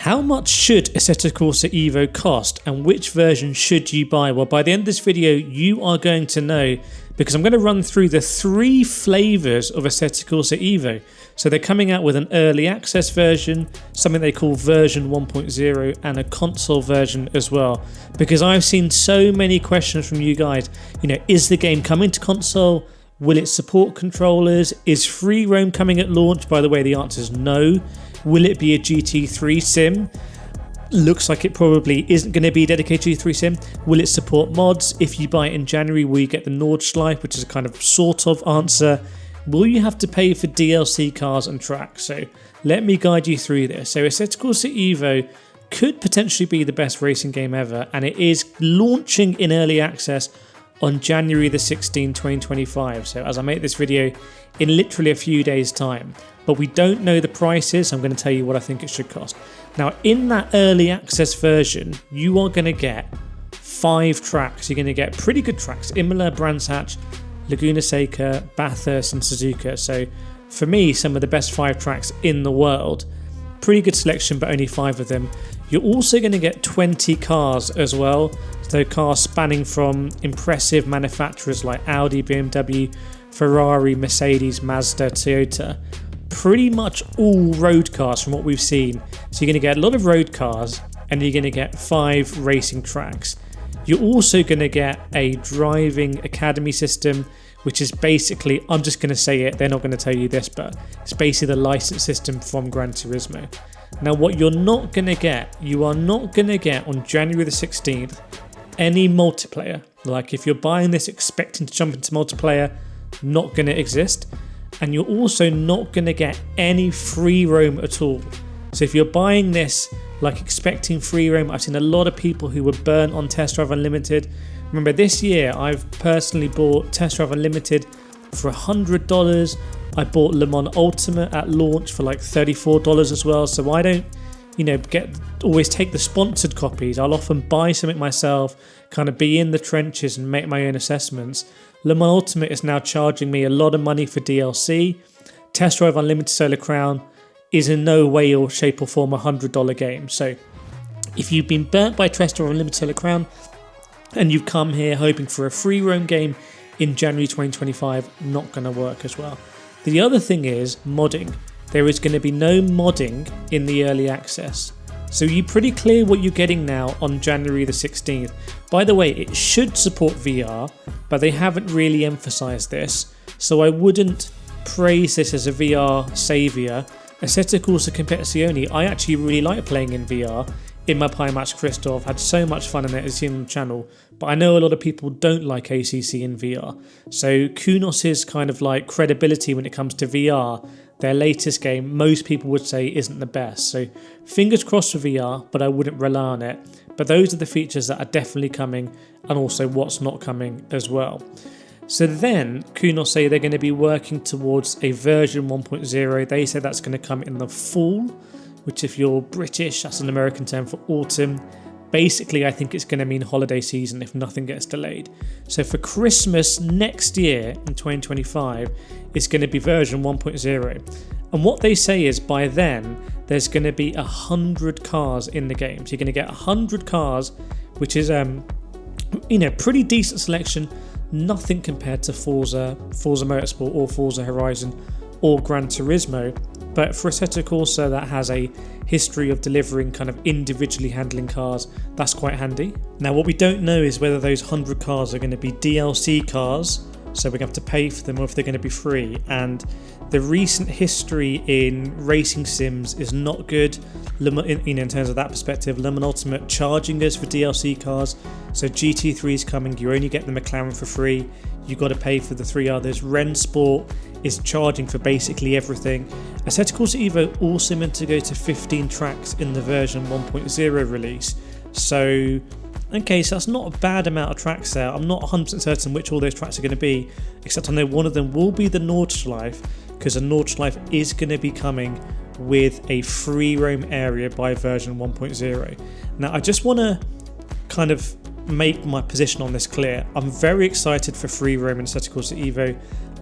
How much should Assetto Corsa EVO cost and which version should you buy? Well, by the end of this video, you are going to know, because I'm going to run through the 3 flavours of Assetto Corsa EVO. So they're coming out with an early access version, something they call version 1.0, and a console version as well. Because I've seen so many questions from you guys, is the game coming to console? Will it support controllers? Is free roam coming at launch? By the way, the answer is no. Will it be a GT3 sim? Looks like it probably isn't going to be a dedicated GT3 sim. Will it support mods? If you buy it in January, will you get the Nordschleife, which is a kind of sort of answer? Will you have to pay for DLC cars and tracks? So let me guide you through this. So Assetto Corsa EVO could potentially be the best racing game ever, and it is launching in early access on January the 16th, 2025. So as I make this video, in literally a few days' time. But we don't know the prices. I'm going to tell you what I think it should cost. Now, in that early access version, you are going to get 5 tracks. You're going to get pretty good tracks: Imola, Brands Hatch, Laguna Seca, Bathurst and Suzuka. So for me, some of the best 5 tracks in the world. Pretty good selection, but only 5 of them. You're also going to get 20 cars as well. So cars spanning from impressive manufacturers like Audi, BMW, Ferrari, Mercedes, Mazda, Toyota. Pretty much all road cars from what we've seen. So you're going to get a lot of road cars and you're going to get 5 racing tracks. You're also going to get a driving academy system, which is basically, I'm just going to say it, they're not going to tell you this, but it's basically the license system from Gran Turismo. Now what you're not going to get, you are not going to get on January the 16th any multiplayer. Like if you're buying this expecting to jump into multiplayer, not going to exist. And you're also not going to get any free roam at all. So if you're buying this like expecting free roam, I've seen a lot of people who were burnt on Test Drive Unlimited. Remember, this year I've personally bought Test Drive Unlimited for $100. I bought Le Mans Ultimate at launch for like $34 as well. So I don't always take the sponsored copies. I'll often buy something myself, kind of be in the trenches and make my own assessments. Le Mans Ultimate is now charging me a lot of money for DLC. Test Drive Unlimited Solar Crown is in no way or shape or form a $100 game. So if you've been burnt by Test Drive Unlimited Solar Crown and you've come here hoping for a free roam game in January 2025, not going to work as well. The other thing is modding. There is going to be no modding in the early access. So you're pretty clear what you're getting now on January the 16th. By the way, it should support VR, but they haven't really emphasized this. So I wouldn't praise this as a VR saviour. Assetto Corsa Competizione, I actually really like playing in VR. In my Pimax Crystal, I've had so much fun in it, as seen on the channel. But I know a lot of people don't like ACC in VR. So Kunos's kind of like credibility when it comes to VR, their latest game, most people would say isn't the best. So fingers crossed for VR, but I wouldn't rely on it. But those are the features that are definitely coming, and also what's not coming as well. So then Kunos say they're going to be working towards a version 1.0. They say that's going to come in the fall, which if you're British, that's an American term for autumn. Basically, I think it's going to mean holiday season if nothing gets delayed. So for Christmas next year in 2025, it's going to be version 1.0. And what they say is by then, there's going to be 100 cars in the game. So you're going to get 100 cars, which is, pretty decent selection. Nothing compared to Forza Motorsport or Forza Horizon or Gran Turismo. But for Assetto Corsa that has a history of delivering kind of individually handling cars, that's quite handy. Now what we don't know is whether those 100 cars are going to be DLC cars, so we're going to have to pay for them, or if they're going to be free. And the recent history in racing sims is not good in terms of that perspective. Le Mans Ultimate charging us for DLC cars, so GT3 is coming, you only get the McLaren for free, you got to pay for the 3 others. Ren Sport is charging for basically everything. Assetto Corsa EVO also meant to go to 15 tracks in the version 1.0 release. So, okay, so that's not a bad amount of tracks there. I'm not 100% certain which all those tracks are going to be, except I know one of them will be the Nordschleife, because the Nordschleife is going to be coming with a free roam area by version 1.0. Now, I just want to kind of make my position on this clear. I'm very excited for free roam in Assetto Corsa EVO.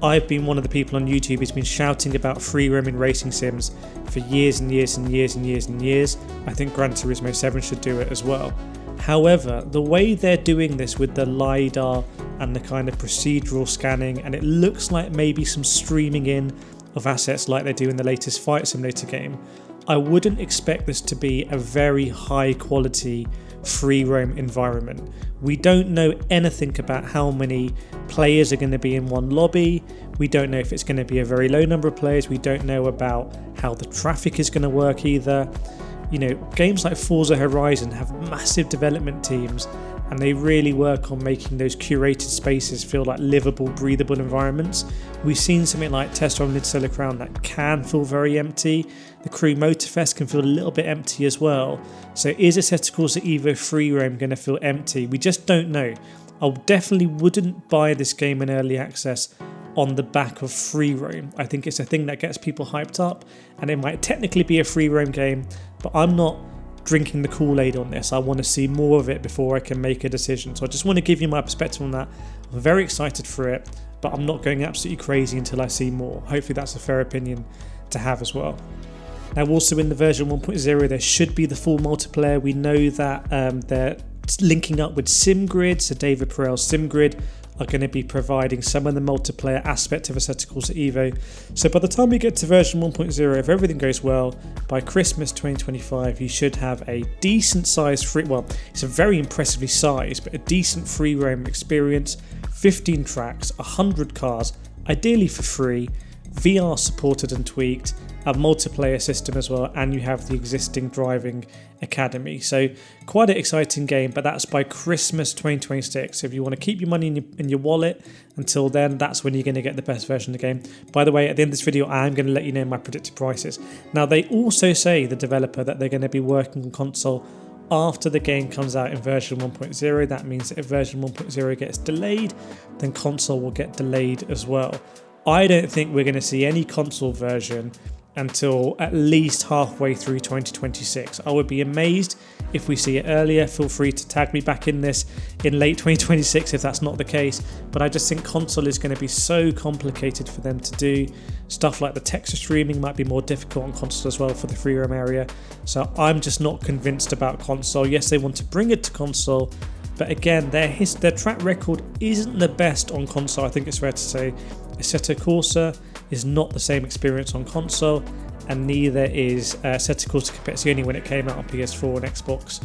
I've been one of the people on YouTube who's been shouting about free roaming racing sims for years and years and years and years and years. I think Gran Turismo 7 should do it as well. However, the way they're doing this with the LiDAR and the kind of procedural scanning, and it looks like maybe some streaming in of assets like they do in the latest Flight Simulator game, I wouldn't expect this to be a very high quality free roam environment. We don't know anything about how many players are going to be in one lobby. We don't know if it's going to be a very low number of players. We don't know about how the traffic is going to work either. You know, games like Forza Horizon have massive development teams, and they really work on making those curated spaces feel like livable, breathable environments. We've seen something like Test Drive Interstellar Crown that can feel very empty. The Crew Motorfest can feel a little bit empty as well. So is Assetto Corsa EVO free roam going to feel empty? We just don't know. I definitely wouldn't buy this game in early access on the back of free roam. I think it's a thing that gets people hyped up, and it might technically be a free roam game, but I'm not drinking the Kool-Aid on this. I want to see more of it before I can make a decision. So I just want to give you my perspective on that. I'm very excited for it, but I'm not going absolutely crazy until I see more. Hopefully that's a fair opinion to have as well. Now, also in the version 1.0, there should be the full multiplayer. We know that they're linking up with SimGrid, so David Perel's SimGrid are going to be providing some of the multiplayer aspect of Assetto Corsa EVO. So by the time we get to version 1.0, if everything goes well, by Christmas 2025, you should have a decent sized free, well, it's a very impressively sized, but a decent free roam experience, 15 tracks, 100 cars, ideally for free, VR supported and tweaked, a multiplayer system as well, and you have the existing driving academy. So quite an exciting game, but that's by Christmas 2026. So if you want to keep your money in your wallet until then, that's when you're going to get the best version of the game. By the way, at the end of this video, I am going to let you know my predicted prices. Now, they also say, the developer, that they're going to be working on console after the game comes out in version 1.0. That means that if version 1.0 gets delayed, then console will get delayed as well. I don't think we're going to see any console version until at least halfway through 2026. I would be amazed if we see it earlier. Feel free to tag me back in this in late 2026 if that's not the case, but I just think console is going to be so complicated for them to do. Stuff like the texture streaming might be more difficult on console as well for the free roam area, so I'm just not convinced about console. Yes, they want to bring it to console, but again, their track record isn't the best on console. I think it's fair to say Assetto Corsa is not the same experience on console, and neither is Assetto Corsa Competizione when it came out on PS4 and Xbox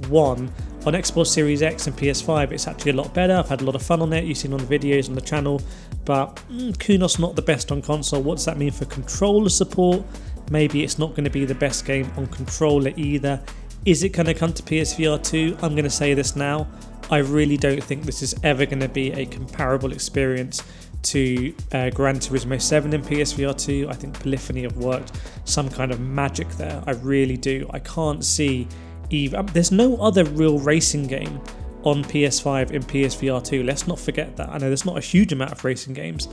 One. On Xbox Series X and PS5, it's actually a lot better. I've had a lot of fun on it. You've seen on the videos on the channel, but Kunos not the best on console. What does that mean for controller support? Maybe it's not going to be the best game on controller either. Is it going to come to PSVR 2? I'm going to say this now. I really don't think this is ever going to be a comparable experience to Gran Turismo 7 in PSVR 2. I think Polyphony have worked some kind of magic there. I really do. I can't see even... There's no other real racing game on PS5 in PSVR 2. Let's not forget that. I know there's not a huge amount of racing games,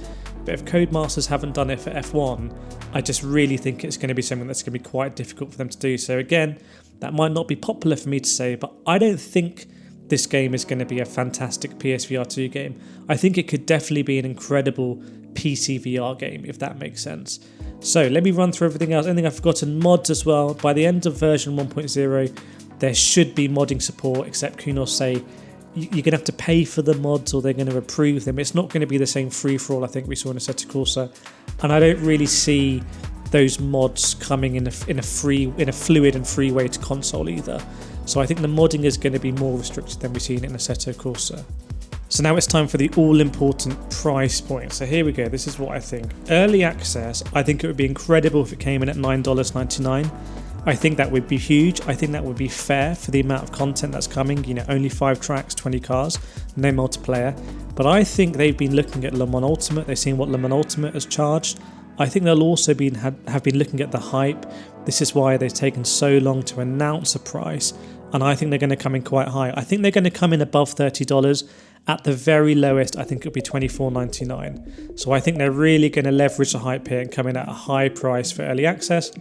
but if Codemasters haven't done it for F1, I just really think it's going to be something that's going to be quite difficult for them to do. So again, that might not be popular for me to say, but I don't think this game is going to be a fantastic PSVR 2 game. I think it could definitely be an incredible PC VR game, if that makes sense. So let me run through everything else. Anything I've forgotten? Mods as well. By the end of version 1.0, there should be modding support, except Kunos say you're going to have to pay for the mods or they're going to approve them. It's not going to be the same free-for-all I think we saw in Assetto Corsa, and I don't really see those mods coming in a fluid and free way to console either. So I think the modding is going to be more restricted than we've seen in Assetto Corsa. So now it's time for the all-important price point. So here we go. This is what I think. Early access, I think it would be incredible if it came in at $9.99. I think that would be huge. I think that would be fair for the amount of content that's coming. You know, only 5 tracks, 20 cars, no multiplayer. But I think they've been looking at Le Mans Ultimate. They've seen what Le Mans Ultimate has charged. I think they'll also have been looking at the hype. This is why they've taken so long to announce a price. And I think they're going to come in quite high. I think they're going to come in above $30. At the very lowest, I think it'll be $24.99. So I think they're really going to leverage the hype here and come in at a high price for early access.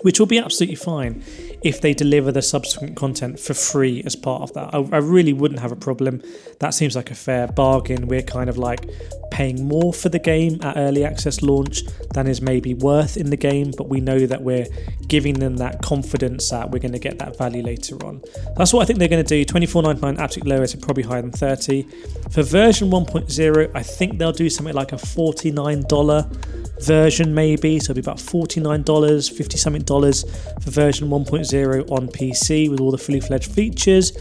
which will be absolutely fine if they deliver the subsequent content for free as part of that. I really wouldn't have a problem. That seems like a fair bargain. We're kind of like paying more for the game at early access launch than is maybe worth in the game, but we know that we're giving them that confidence that we're going to get that value later on. That's what I think they're going to do. $24.99 absolute lowest, and probably higher than $30. For version 1.0, I think they'll do something like a $49 version maybe, so it'll be about $49, 50 something dollars for version 1.0 on PC with all the fully fledged features.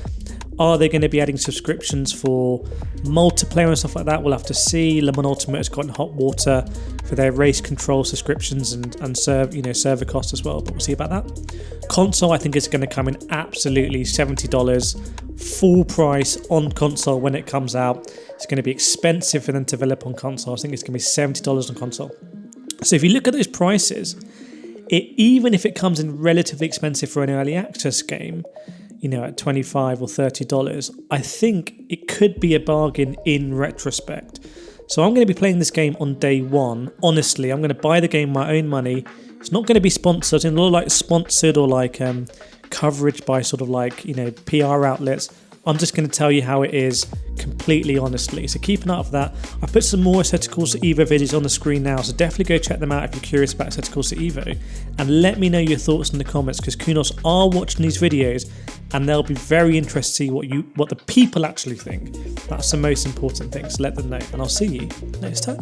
Are they going to be adding subscriptions for multiplayer and stuff like that? We'll have to see. Le Mans Ultimate has gotten hot water for their race control subscriptions and server costs as well, but we'll see about that. Console, I think, is going to come in absolutely $70 full price on console when it comes out. It's going to be expensive for them to develop on console. I think it's going to be $70 on console. So if you look at those prices, even if it comes in relatively expensive for an early access game, at $25 or $30, I think it could be a bargain in retrospect. So I'm going to be playing this game on day one. Honestly, I'm going to buy the game my own money. It's not going to be sponsored. It's not like sponsored or like coverage by sort of like, PR outlets. I'm just going to tell you how it is completely honestly. So keep an eye out for that. I put some more Assetto Corsa EVO videos on the screen now, so definitely go check them out if you're curious about Assetto Corsa EVO. And let me know your thoughts in the comments, because Kunos are watching these videos and they'll be very interested to see what the people actually think. That's the most important thing, so let them know. And I'll see you next time.